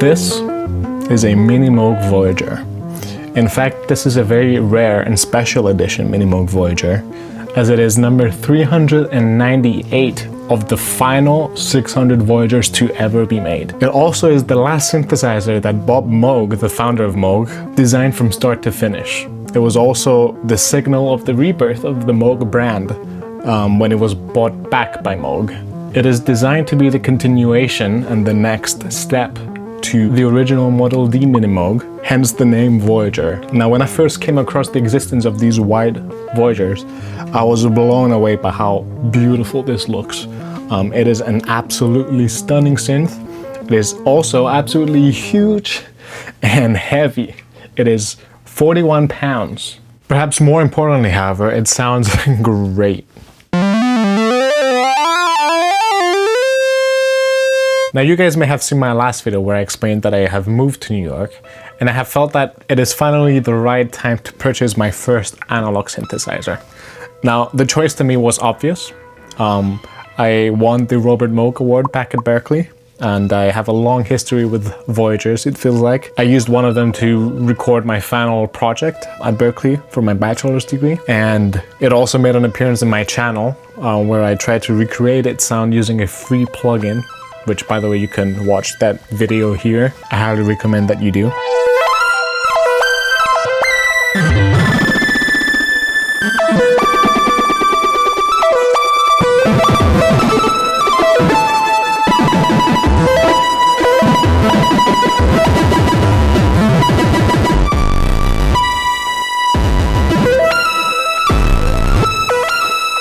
This is a Mini Moog Voyager. In fact, this is a very rare and special edition Mini Moog Voyager, as it is number 398 of the final 600 Voyagers to ever be made. It also is the last synthesizer that Bob Moog, the founder of Moog, designed from start to finish. It was also the signal of the rebirth of the Moog brand when it was bought back by Moog. It is designed to be the continuation and the next step to the original Model D Mini Moog, hence the name Voyager. Now, when I first came across the existence of these wide Voyagers, I was blown away by how beautiful this looks. It is an absolutely stunning synth. It is also absolutely huge and heavy. It is 41 pounds. Perhaps more importantly, however, it sounds great. Now, you guys may have seen my last video where I explained that I have moved to New York, and I have felt that it is finally the right time to purchase my first analog synthesizer. Now, the choice to me was obvious. I won the Robert Moog Award back at Berkeley, and I have a long history with Voyagers, it feels like. I used one of them to record my final project at Berkeley for my bachelor's degree, and it also made an appearance in my channel where I tried to recreate its sound using a free plugin, which, by the way, you can watch that video here. I highly recommend that you do.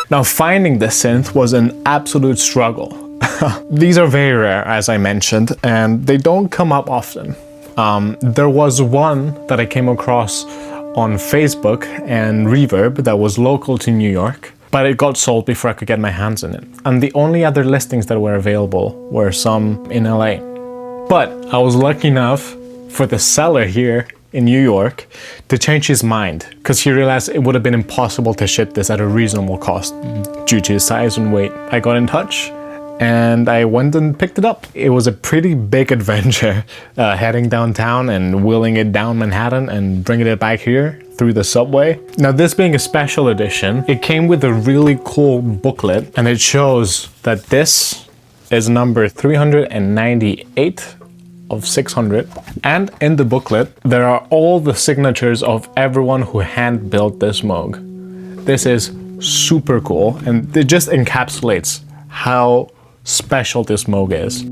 Now, finding this synth was an absolute struggle. These are very rare, as I mentioned, and they don't come up often. There was one that I came across on Facebook and Reverb that was local to New York, but it got sold before I could get my hands on it. And the only other listings that were available were some in LA. But I was lucky enough for the seller here in New York to change his mind, because he realized it would have been impossible to ship this at a reasonable cost due to his size and weight. I got in touch and I went and picked it up. It was a pretty big adventure, heading downtown and wheeling it down Manhattan and bringing it back here through the subway. Now, this being a special edition, it came with a really cool booklet, and it shows that this is number 398 of 600. And in the booklet, there are all the signatures of everyone who hand built this Moog. This is super cool, and it just encapsulates how special this Moog is.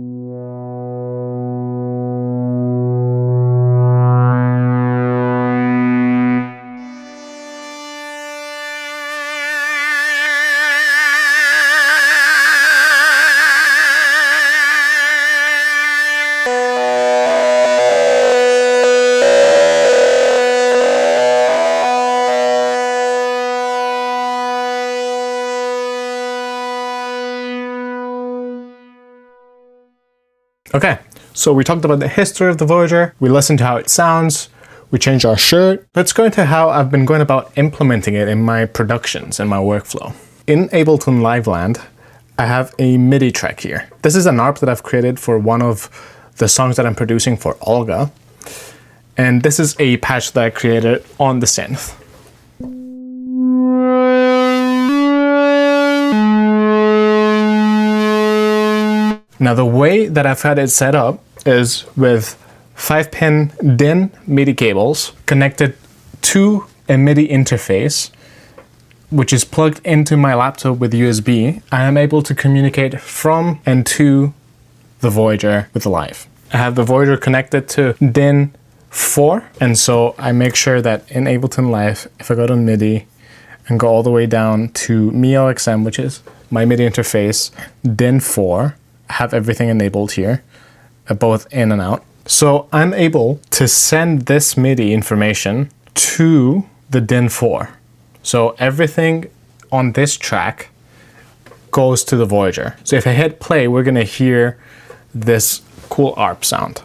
Okay, so we talked about the history of the Voyager, we listened to how it sounds, we changed our shirt. Let's go into how I've been going about implementing it in my productions and my workflow. In Ableton Live Land, I have a MIDI track here. This is an ARP that I've created for one of the songs that I'm producing for Olga. And this is a patch that I created on the synth. Now, the way that I've had it set up is with 5-pin DIN MIDI cables connected to a MIDI interface, which is plugged into my laptop with USB. I am able to communicate from and to the Voyager with Live. I have the Voyager connected to DIN 4, and so I make sure that in Ableton Live, if I go to MIDI and go all the way down to MIOXM, which is my MIDI interface, DIN 4, I have everything enabled here, both in and out. So I'm able to send this MIDI information to the DIN 4. So everything on this track goes to the Voyager. So if I hit play, we're gonna hear this cool ARP sound.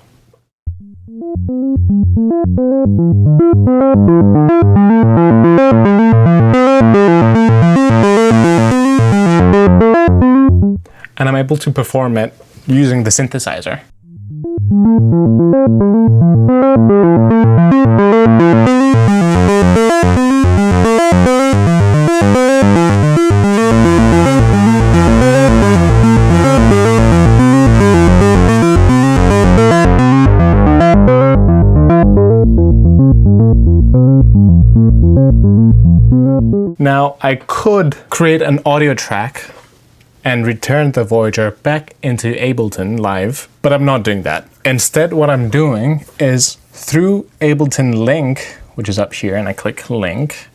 And I'm able to perform it using the synthesizer. Now, I could create an audio track and return the Voyager back into Ableton Live, but I'm not doing that. Instead, what I'm doing is through Ableton Link, which is up here, and I click Link,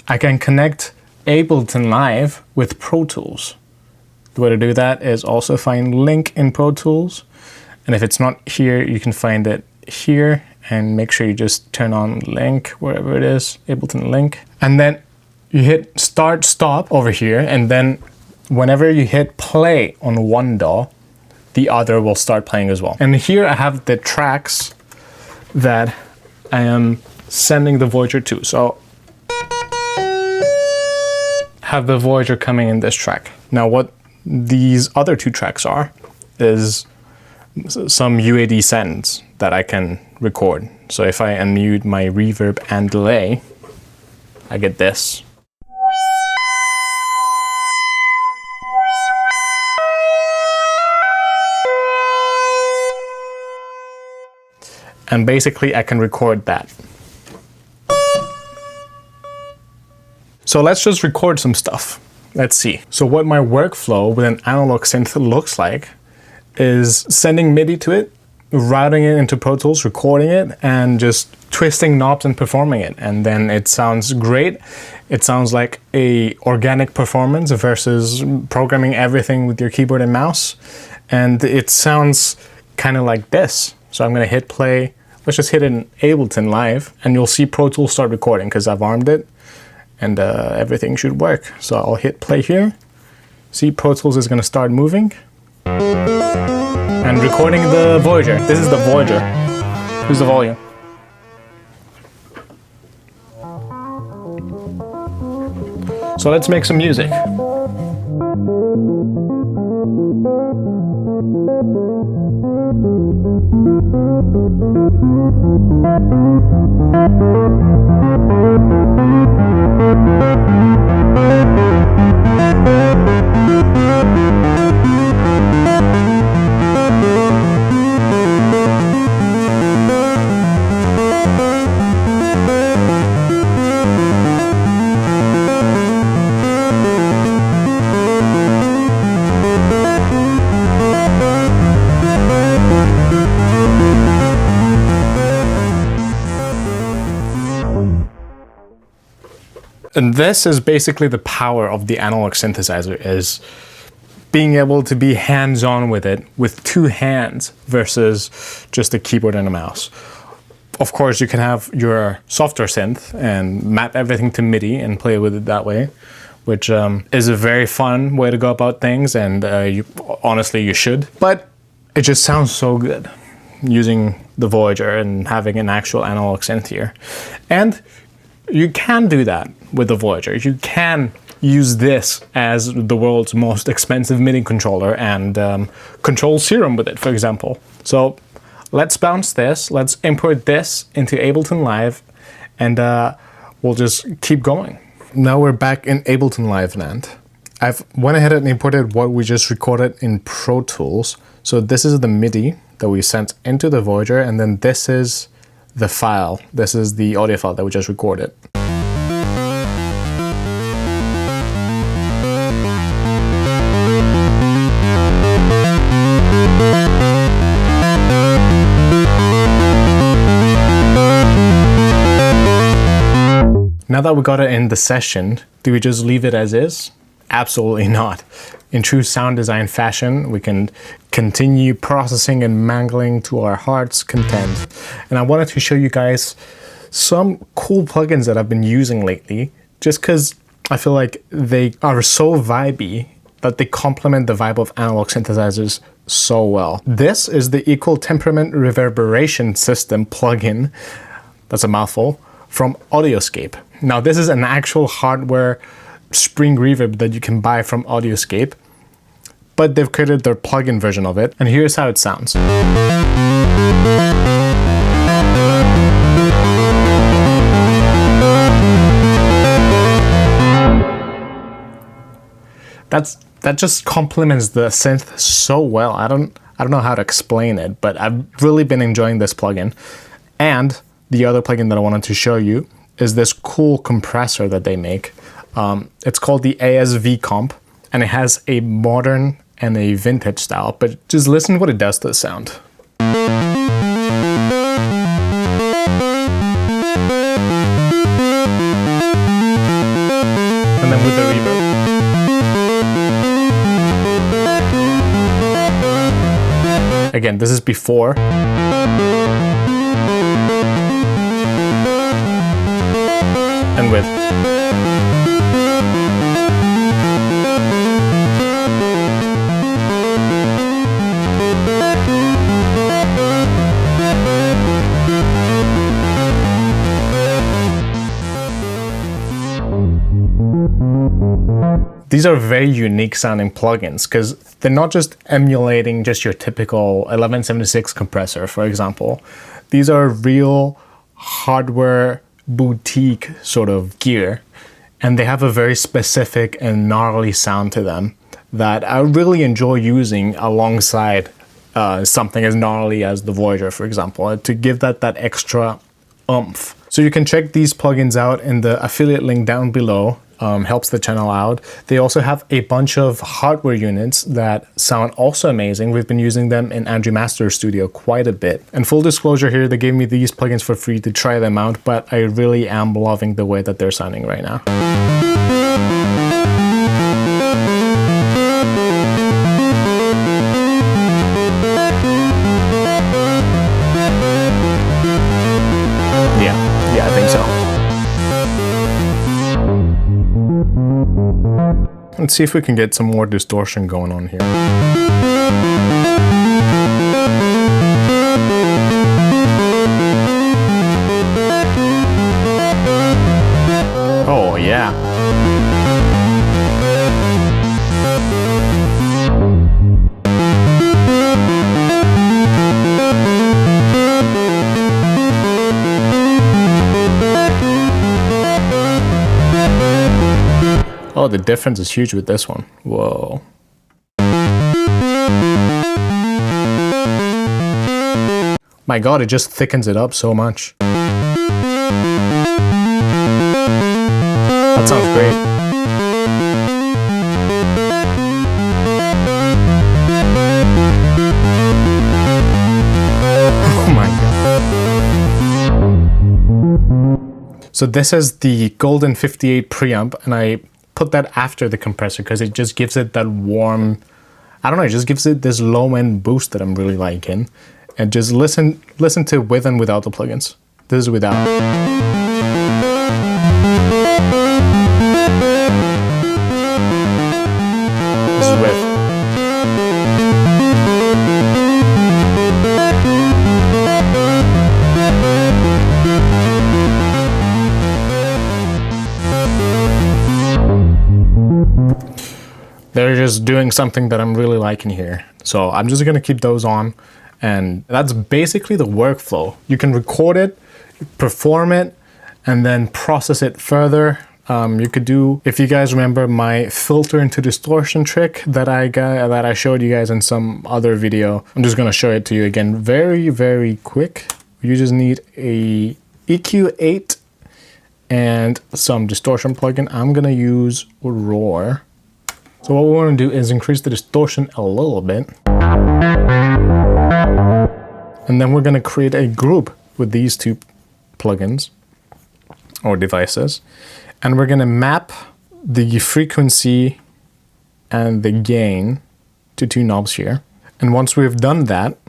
I can connect Ableton Live with Pro Tools. The way to do that is also find Link in Pro Tools, and if it's not here, you can find it here, and make sure you just turn on Link, wherever it is, Ableton Link, and then you hit Start Stop over here, and then whenever you hit play on one DAW, the other will start playing as well. And here I have the tracks that I am sending the Voyager to. So have the Voyager coming in this track. Now what these other two tracks are is some UAD sends that I can record. So if I unmute my reverb and delay, I get this. And basically I can record that. So let's just record some stuff. Let's see. So what my workflow with an analog synth looks like is sending MIDI to it, routing it into Pro Tools, recording it, and just twisting knobs and performing it. And then it sounds great. It sounds like a organic performance versus programming everything with your keyboard and mouse. And it sounds kind of like this. So I'm gonna hit play. Let's just hit it in Ableton Live, and you'll see Pro Tools start recording because I've armed it, and everything should work. So I'll hit play here. See, Pro Tools is gonna start moving and recording the Voyager. This is the Voyager. Here's the volume. So let's make some music. And this is basically the power of the analog synthesizer, is being able to be hands-on with it with two hands versus just a keyboard and a mouse. Of course, you can have your software synth and map everything to MIDI and play with it that way, which is a very fun way to go about things, and honestly, you should. But it just sounds so good using the Voyager and having an actual analog synth here. And you can do that with the Voyager. You can use this as the world's most expensive MIDI controller and control Serum with it, for example. So let's bounce this, let's import this into Ableton Live, and we'll just keep going. Now we're back in Ableton Live land. I've went ahead and imported what we just recorded in Pro Tools. So this is the MIDI that we sent into the Voyager, and then this is the file. This is the audio file that we just recorded. Now that we got it in the session, do we just leave it as is? Absolutely not. In true sound design fashion, we can continue processing and mangling to our heart's content. And I wanted to show you guys some cool plugins that I've been using lately, just because I feel like they are so vibey that they complement the vibe of analog synthesizers so well. This is the Equal Temperament Reverberation System plugin, that's a mouthful, from Audioscape. Now this is an actual hardware spring reverb that you can buy from Audioscape, but they've created their plugin version of it, and here's how it sounds. That just complements the synth so well. I don't know how to explain it, but I've really been enjoying this plugin. And the other plugin that I wanted to show you is this cool compressor that they make. It's called the ASV Comp, and it has a modern and a vintage style, but just listen to what it does to the sound. And then with the reverb. Again, this is before. And with. These are very unique sounding plugins because they're not just emulating just your typical 1176 compressor, for example. These are real hardware boutique sort of gear, and they have a very specific and gnarly sound to them that I really enjoy using alongside something as gnarly as the Voyager, for example, to give that extra oomph. So you can check these plugins out in the affiliate link down below. Helps the channel out. They also have a bunch of hardware units that sound also amazing. We've been using them in Andrew Master's studio quite a bit. And full disclosure here, they gave me these plugins for free to try them out, but I really am loving the way that they're sounding right now. Yeah, I think so. Let's see if we can get some more distortion going on here. Oh, yeah. Oh, the difference is huge with this one. Whoa. My God, it just thickens it up so much. That sounds great. Oh my God. So this is the Golden 58 preamp, and I put that after the compressor because it just gives it that warm, I don't know, it just gives it this low end boost that I'm really liking. And just listen to with and without the plugins. This is without. This is with. They're just doing something that I'm really liking here. So I'm just gonna keep those on, and that's basically the workflow. You can record it, perform it, and then process it further. You could do, if you guys remember my filter into distortion trick that I showed you guys in some other video. I'm just gonna show it to you again very, very quick. You just need a EQ8 and some distortion plugin. I'm gonna use Roar. So what we want to do is increase the distortion a little bit. And then we're gonna create a group with these two plugins or devices. And we're gonna map the frequency and the gain to two knobs here. And once we've done that,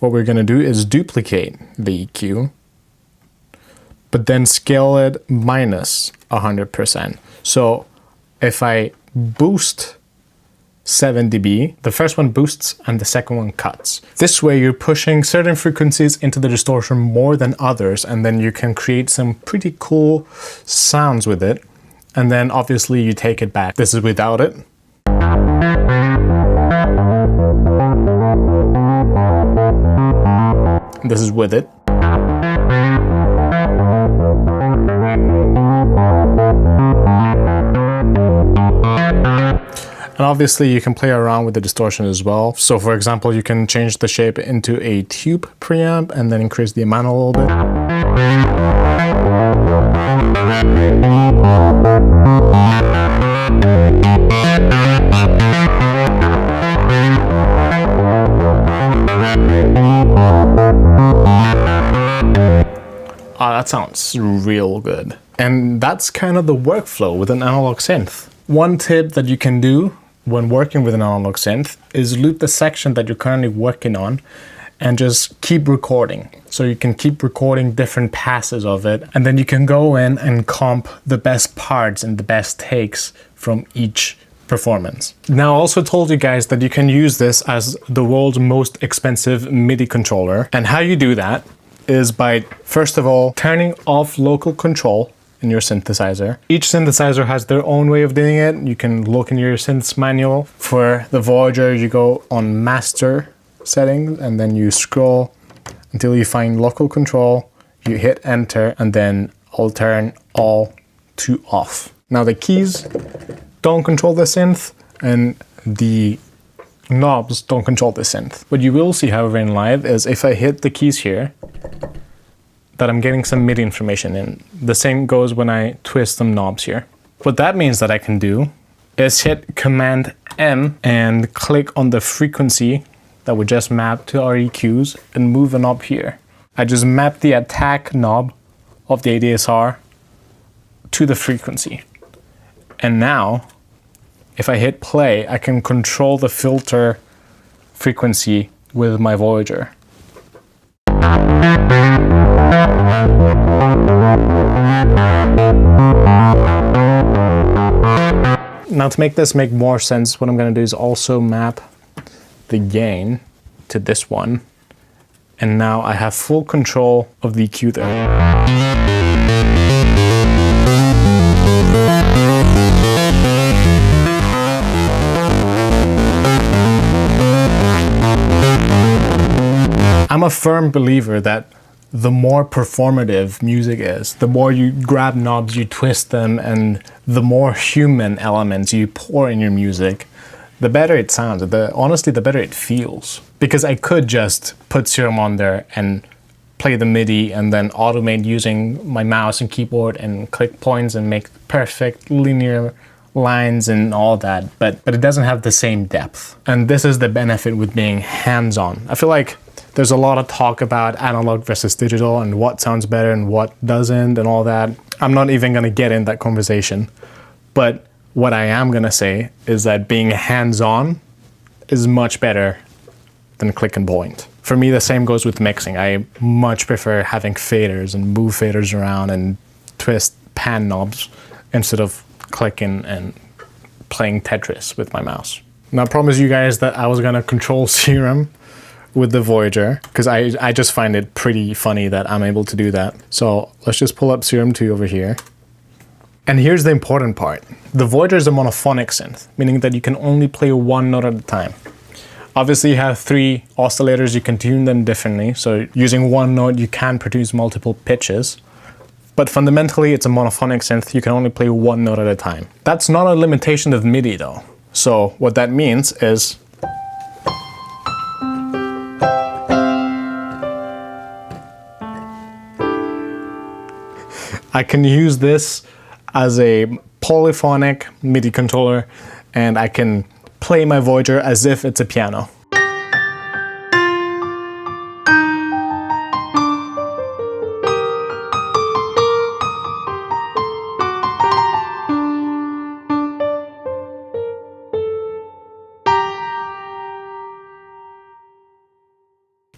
what we're gonna do is duplicate the EQ, but then scale it minus 100%. So if I boost 7 dB, the first one boosts and the second one cuts. This way you're pushing certain frequencies into the distortion more than others, and then you can create some pretty cool sounds with it. And then obviously you take it back. This is without it. This is with it. And obviously you can play around with the distortion as well. So for example, you can change the shape into a tube preamp and then increase the amount a little bit. Oh, that sounds real good. And that's kind of the workflow with an analog synth. One tip that you can do when working with an analog synth is loop the section that you're currently working on and just keep recording. So you can keep recording different passes of it, and then you can go in and comp the best parts and the best takes from each performance. Now, I also told you guys that you can use this as the world's most expensive MIDI controller. And how you do that is by, first of all, turning off local control in your synthesizer. Each synthesizer has their own way of doing it. You can look in your synths manual. For the Voyager, you go on master settings and then you scroll until you find local control. You hit enter and then I'll turn all to off. Now the keys don't control the synth and the knobs don't control the synth. What you will see, however, in live is if I hit the keys here, that I'm getting some MIDI information in. The same goes when I twist some knobs here. What that means that I can do is hit Command M and click on the frequency that we just mapped to our EQs and move a knob here. I just map the attack knob of the ADSR to the frequency. And now, if I hit play, I can control the filter frequency with my Voyager. Now to make this make more sense, what I'm going to do is also map the gain to this one. And now I have full control of the EQ there. I'm a firm believer that the more performative music is, the more you grab knobs, you twist them, and the more human elements you pour in your music, the better it sounds. Honestly, the better it feels. Because I could just put Serum on there and play the MIDI and then automate using my mouse and keyboard and click points and make perfect linear lines and all that, but it doesn't have the same depth. And this is the benefit with being hands-on. I feel like there's a lot of talk about analog versus digital and what sounds better and what doesn't and all that. I'm not even gonna get in that conversation. But what I am gonna say is that being hands-on is much better than click and point. For me, the same goes with mixing. I much prefer having faders and move faders around and twist pan knobs instead of clicking and playing Tetris with my mouse. Now, I promise you guys that I was gonna control Serum with the Voyager, because I just find it pretty funny that I'm able to do that. So let's just pull up Serum 2 over here. And here's the important part. The Voyager is a monophonic synth, meaning that you can only play one note at a time. Obviously you have 3 oscillators, you can tune them differently. So using one note, you can produce multiple pitches. But fundamentally, it's a monophonic synth. You can only play one note at a time. That's not a limitation of MIDI though. So what that means is I can use this as a polyphonic MIDI controller, and I can play my Voyager as if it's a piano.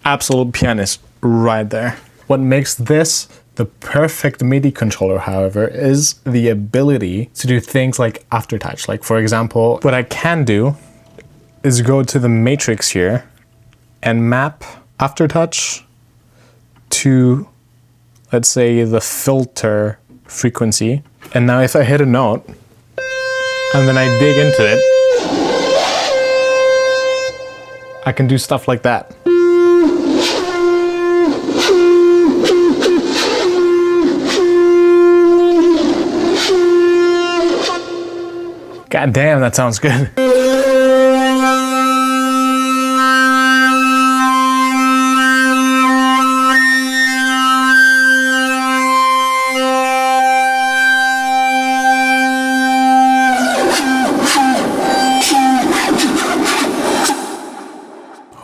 Absolute pianist right there. What makes this the perfect MIDI controller, however, is the ability to do things like aftertouch. Like for example, what I can do is go to the matrix here and map aftertouch to, let's say, the filter frequency. And now if I hit a note and then I dig into it, I can do stuff like that. God damn, that sounds good.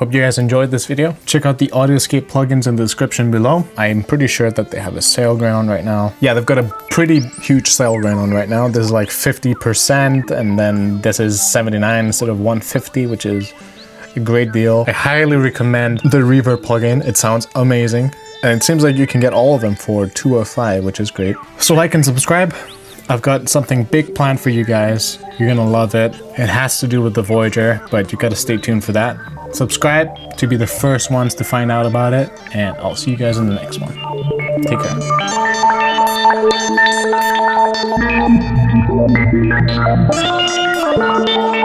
Hope you guys enjoyed this video. Check out the Audioscape plugins in the description below. I'm pretty sure that they have a sale going on right now. Yeah, they've got a pretty huge sale going on right now. This is like 50%, and then this is 79 instead of 150, which is a great deal. I highly recommend the Reverb plugin. It sounds amazing. And it seems like you can get all of them for $205, which is great. So like and subscribe. I've got something big planned for you guys. You're gonna love it. It has to do with the Voyager, but you gotta stay tuned for that. Subscribe to be the first ones to find out about it, and I'll see you guys in the next one. Take care.